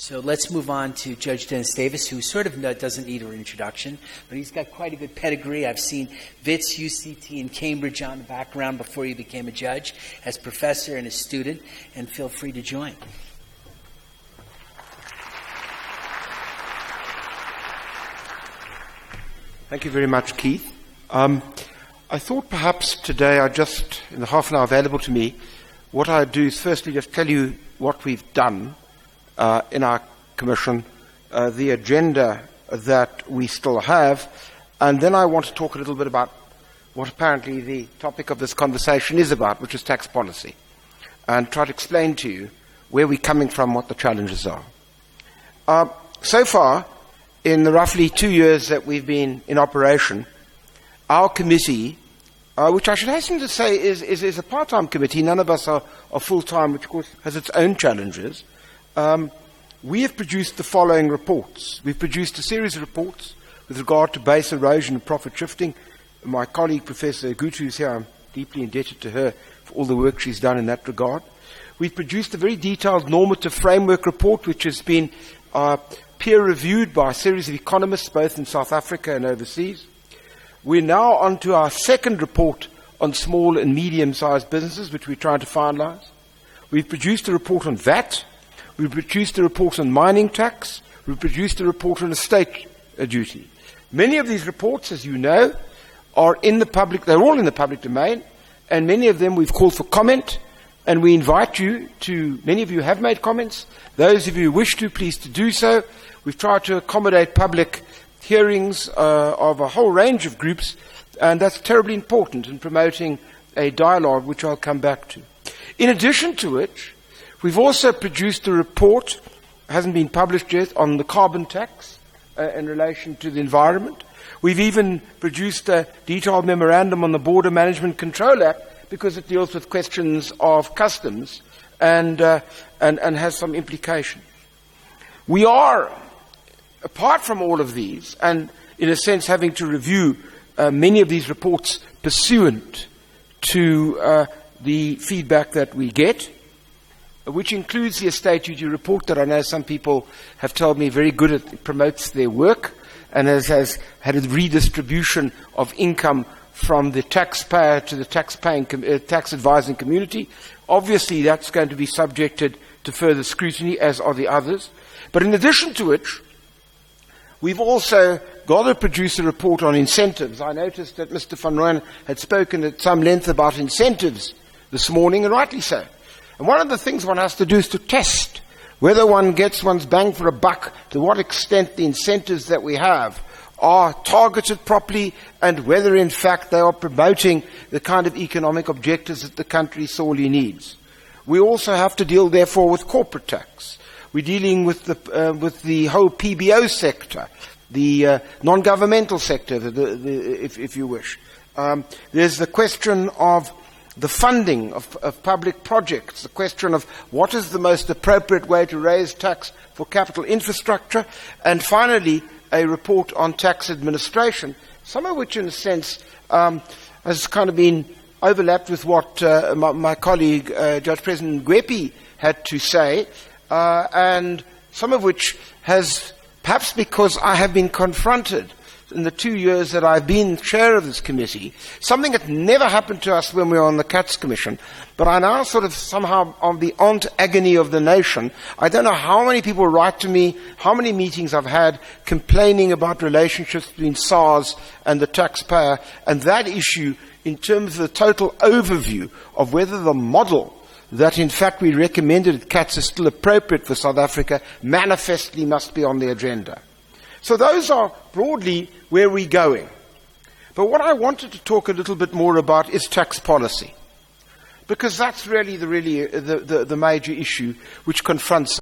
So let's move on to Judge Dennis Davis, who sort of doesn't need an introduction, but he's got quite a good pedigree. I've seen Wits, UCT, and Cambridge on the background before he became a judge, as professor and as student, and feel free to join. Thank you very much, Keith. I thought perhaps today, in the half an hour available to me, what I'd do is firstly just tell you what we've done in our commission, the agenda that we still have, and then I want to talk a little bit about what apparently the topic of this conversation is about, which is tax policy, and try to explain to you where we're coming from, what the challenges are. So far, in the roughly 2 years that we've been in operation, our committee, which I should hasten to say is a part-time committee, none of us are full-time, which of course has its own challenges, we have produced the following reports. We've produced a series of reports with regard to base erosion and profit shifting. My colleague, Professor Gutu, who's here, I'm deeply indebted to her for all the work she's done in that regard. We've produced a very detailed normative framework report, which has been peer-reviewed by a series of economists, both in South Africa and overseas. We're now on to our second report on small and medium-sized businesses, which we're trying to finalize. We've produced a report on VAT. We've produced a report on mining tax. We've produced a report on estate duty. Many of these reports, as you know, are in the public, they're all in the public domain, and many of them we've called for comment, and we invite you to, many of you have made comments, those of you who wish to, please to do so. We've tried to accommodate public hearings of a whole range of groups, and that's terribly important in promoting a dialogue, which I'll come back to. In addition to which, we've also produced a report, hasn't been published yet, on the carbon tax in relation to the environment. We've even produced a detailed memorandum on the Border Management Control Act because it deals with questions of customs and has some implications. We are, apart from all of these, and in a sense having to review many of these reports pursuant to the feedback that we get, which includes the estate duty report that I know some people have told me very good at, promotes their work and has had a redistribution of income from the taxpayer to the tax advising community. Obviously, that's going to be subjected to further scrutiny, as are the others. But in addition to which, we've also got to produce a report on incentives. I noticed that Mr. Van Rooyen had spoken at some length about incentives this morning, and rightly so. And one of the things one has to do is to test whether one gets one's bang for a buck, to what extent the incentives that we have are targeted properly, and whether in fact they are promoting the kind of economic objectives that the country sorely needs. We also have to deal, therefore, with corporate tax. We're dealing with the whole PBO sector, the non-governmental sector, if you wish. There's the question of the funding of public projects, the question of what is the most appropriate way to raise tax for capital infrastructure, and finally, a report on tax administration, some of which, in a sense, has kind of been overlapped with what my colleague, Judge President Ngwepi, had to say, and some of which has, perhaps because I have been confronted in the 2 years that I've been chair of this committee, something that never happened to us when we were on the Cats Commission, but I now sort of somehow on the aunt agony of the nation. I don't know how many people write to me, how many meetings I've had complaining about relationships between SARS and the taxpayer, and that issue in terms of the total overview of whether the model that in fact we recommended at Cats is still appropriate for South Africa manifestly must be on the agenda. So those are broadly where we're going. But what I wanted to talk a little bit more about is tax policy, because that's really the major issue which confronts